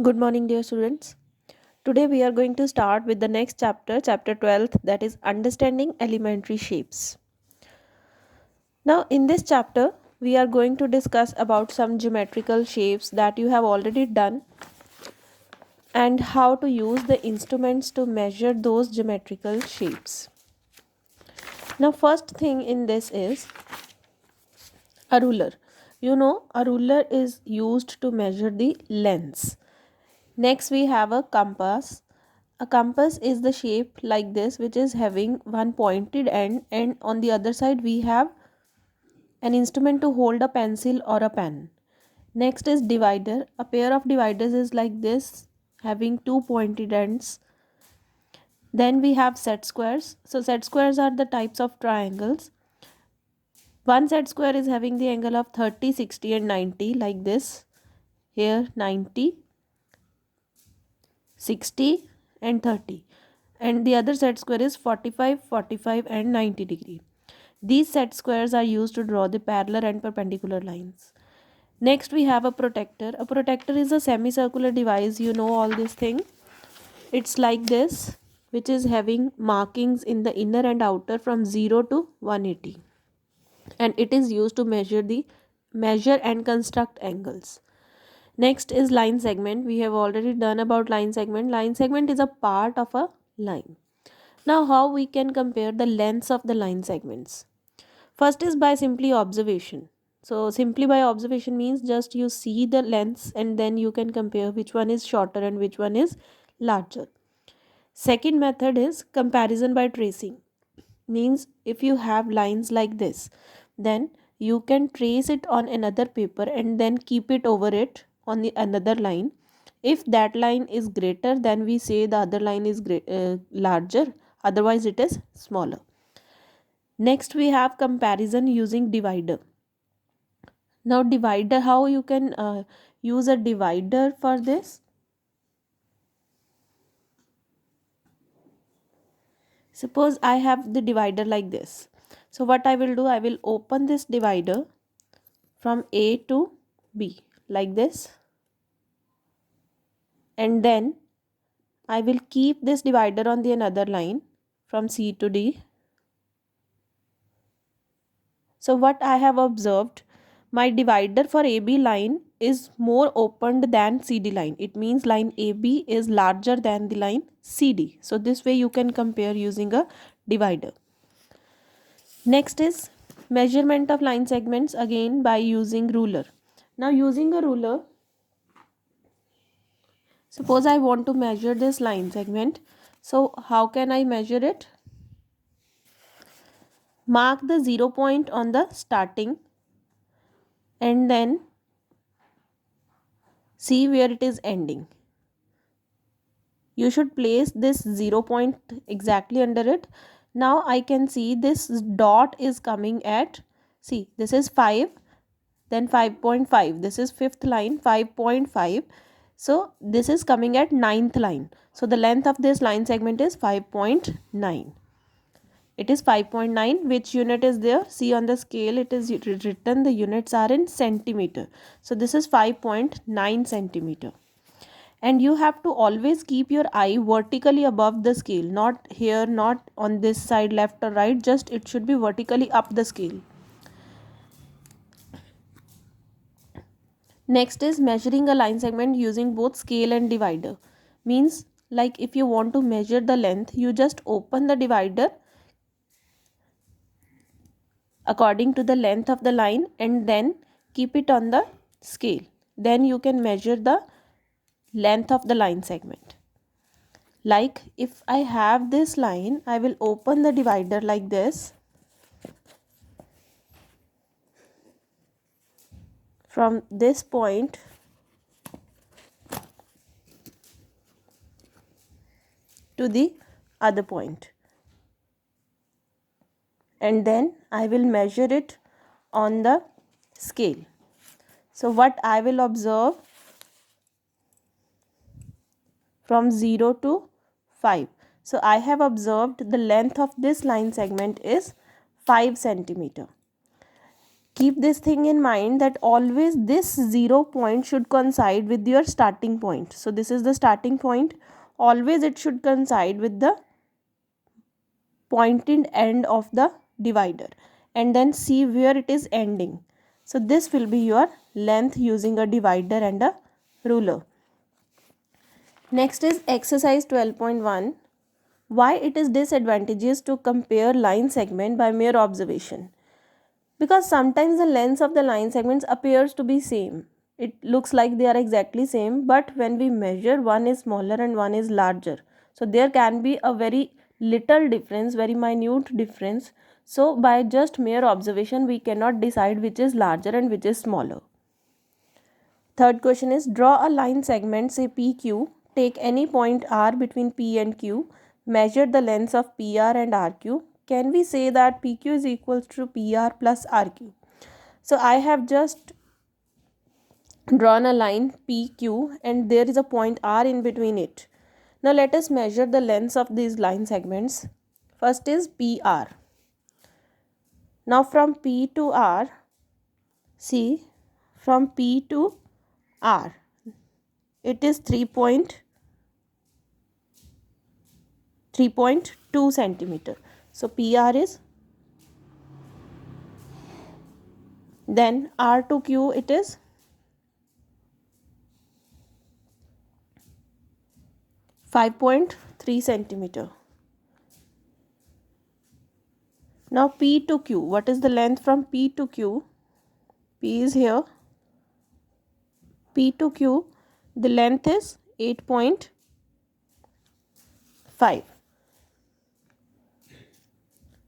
Good morning, dear students. Today we are going to start with the next chapter, chapter 12th, that is Understanding Elementary Shapes. Now, in this chapter, we are going to discuss about some geometrical shapes that you have already done and how to use the instruments to measure those geometrical shapes. Now, first thing in this is a ruler. You know, a ruler is used to measure the lengths. Next, we have a compass. A compass is the shape like this, which is having one pointed end, and on the other side, we have an instrument to hold a pencil or a pen. Next is divider. A pair of dividers is like this, having two pointed ends. Then we have set squares. So, set squares are the types of triangles. One set square is having the angle of 30, 60, and 90, like this. Here, 90, 60, and 30. And the other set square is 45, 45, and 90 degree. These set squares are used to draw the parallel and perpendicular lines. Next, we have a protractor. A protractor is a semicircular device. You know all this thing. It's like this, which is having markings in the inner and outer from 0 to 180. And it is used to measure and construct angles. Next is line segment. We have already done about line segment. Line segment is a part of a line. Now, how we can compare the lengths of the line segments? First is by simply observation. So, simply by observation means just you see the lengths and then you can compare which one is shorter and which one is larger. Second method is comparison by tracing. Means if you have lines like this, then you can trace it on another paper and then keep it over it on the another line. If that line is greater, then we say the other line is larger, otherwise it is smaller. Next, we have comparison using divider. Now, divider, how you can use a divider for this? Suppose I have the divider like this. So what I will do, I will open this divider from A to B like this, and then I will keep this divider on the another line from C to D. So what I have observed, my divider for AB line is more opened than CD line. It means line AB is larger than the line CD. So this way you can compare using a divider. Next is measurement of line segments, again by using ruler. Now using a ruler, suppose I want to measure this line segment. So how can I measure it? Mark the 0 point on the starting and then see where it is ending. You should place this 0 point exactly under it. Now I can see this dot is coming at, see, this is 5, then 5.5. This is fifth line, 5.5. So this is coming at ninth line. So the length of this line segment is 5.9. It is 5.9. Which unit is there? See on the scale it is written, the units are in centimeter. So this is 5.9 centimeter. And you have to always keep your eye vertically above the scale. Not here, not on this side left or right. Just it should be vertically up the scale. Next is measuring a line segment using both scale and divider. Means like if you want to measure the length, you just open the divider according to the length of the line and then keep it on the scale. Then you can measure the length of the line segment. Like if I have this line, I will open the divider like this. From this point to the other point. And then I will measure it on the scale. So what I will observe, from 0 to 5. So I have observed the length of this line segment is 5 centimeter. keep this thing in mind that always this 0 point should coincide with your starting point. So this is the starting point. Always it should coincide with the pointed end of the divider, and then see where it is ending. So this will be your length using a divider and a ruler. Next is exercise 12.1. Why it is disadvantageous to compare line segment by mere observation? Because sometimes the lengths of the line segments appears to be same. It looks like they are exactly same, but when we measure, one is smaller and one is larger. So there can be a very little difference, very minute difference. So by just mere observation, we cannot decide which is larger and which is smaller. Third question is, draw a line segment, say PQ, take any point R between P and Q, measure the lengths of PR and RQ. Can we say that PQ is equal to PR plus RQ? So I have just drawn a line PQ and there is a point R in between it. Now let us measure the lengths of these line segments. First is PR. Now from P to R, see, from P to R, it is 3.2 centimeter. So PR is, then R to Q it is 5.3 centimeter. Now P to Q, what is the length from P to Q? P is here. P to Q, the length is 8.5.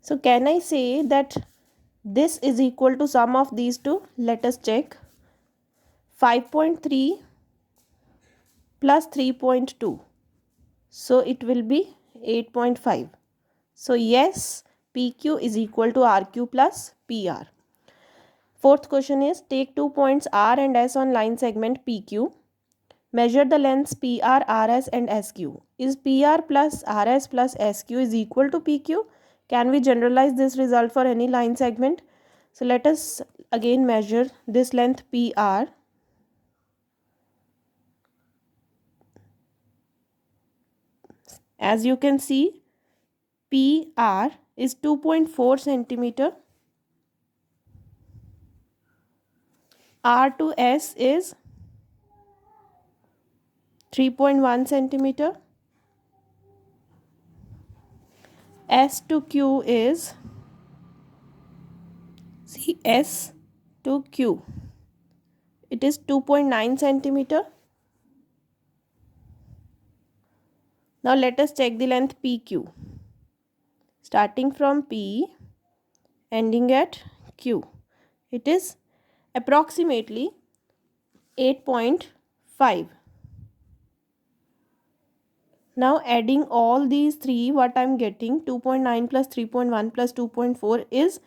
So can I say that this is equal to sum of these two? Let us check. 5.3 plus 3.2. So it will be 8.5. So yes, PQ is equal to RQ plus PR. Fourth question is, take 2 points R and S on line segment PQ. Measure the lengths PR, RS and SQ. Is PR plus RS plus SQ is equal to PQ? Can we generalize this result for any line segment? So let us again measure this length PR. As you can see, PR is 2.4 centimeter. R to S is 3.1 centimeter. S to Q is, see, S to Q, it is 2.9 centimeter. Now let us check the length PQ. Starting from P, ending at Q, it is approximately 8.5. Now adding all these three, what I am getting, 2.9 plus 3.1 plus 2.4 is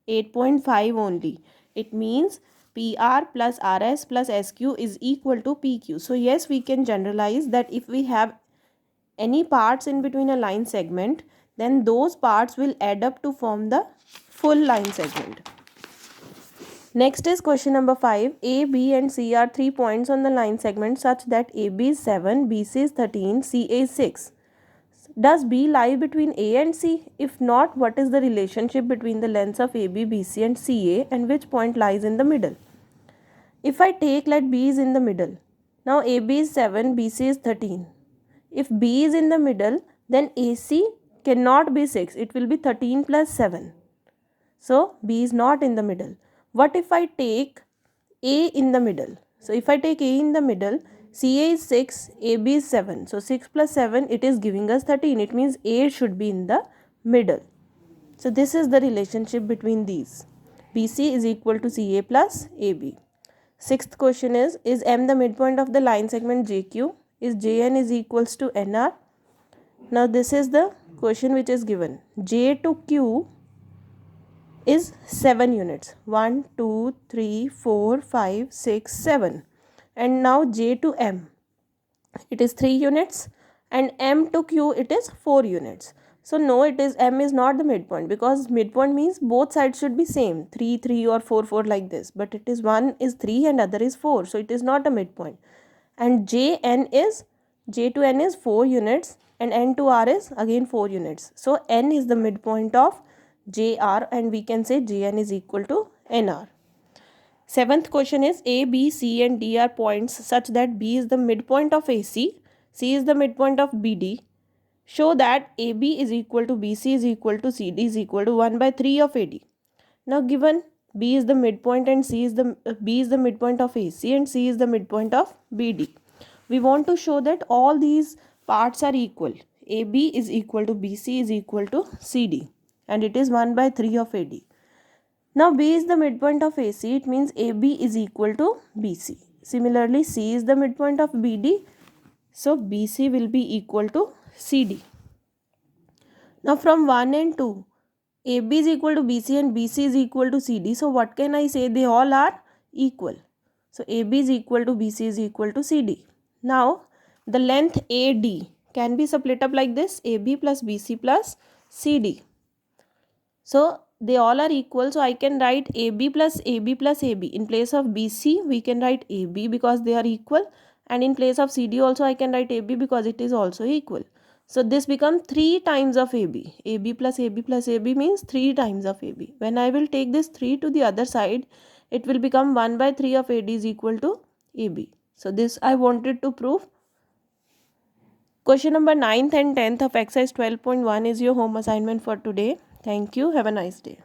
8.5 only. It means PR plus RS plus SQ is equal to PQ. So yes, we can generalize that if we have any parts in between a line segment, then those parts will add up to form the full line segment. Next is question number 5. A, B and C are 3 points on the line segment such that AB is 7, BC is 13, CA is 6. Does B lie between A and C? If not, what is the relationship between the lengths of AB, BC and CA and which point lies in the middle? If I take, let B is in the middle. Now AB is 7, BC is 13. If B is in the middle, then AC cannot be 6. It will be 13 plus 7. So B is not in the middle. What if I take A in the middle? So if I take A in the middle, CA is 6, AB is 7. So 6 plus 7, it is giving us 13. It means A should be in the middle. So this is the relationship between these. BC is equal to CA plus AB. Sixth question is M the midpoint of the line segment JQ? Is JN is equals to NR? Now this is the question which is given. J to Q is 7 units. 1, 2, 3, 4, 5, 6, 7. And now J to M, it is 3 units. And M to Q, it is 4 units. So no, it is M is not the midpoint, because midpoint means both sides should be same, 3 3 or 4 4 like this, but it is one is 3 and other is 4, so it is not a midpoint. And J to N is 4 units and N to R is again 4 units. So N is the midpoint of JR, and we can say Jn is equal to NR. Seventh question is A, B, C and D are points such that B is the midpoint of AC, C is the midpoint of BD. Show that AB is equal to BC is equal to CD is equal to 1 by 3 of AD. Now given B is the midpoint and B is the midpoint of AC and C is the midpoint of BD. We want to show that all these parts are equal. AB is equal to BC is equal to CD, and it is 1 by 3 of AD. Now B is the midpoint of AC, it means AB is equal to BC. Similarly, C is the midpoint of BD, so BC will be equal to CD. Now from 1 and 2, AB is equal to BC and BC is equal to CD. So what can I say? They all are equal. So AB is equal to BC is equal to CD. Now the length AD can be split up like this: AB plus BC plus CD. So they all are equal, so I can write AB plus AB plus AB. In place of BC we can write AB because they are equal, and in place of CD also I can write AB because it is also equal. So this becomes 3 times of AB. AB plus AB plus AB means 3 times of AB. When I will take this 3 to the other side, it will become 1 by 3 of AD is equal to AB. So this I wanted to prove. Question number 9th and 10th of exercise 12.1 is your home assignment for today. Thank you. Have a nice day.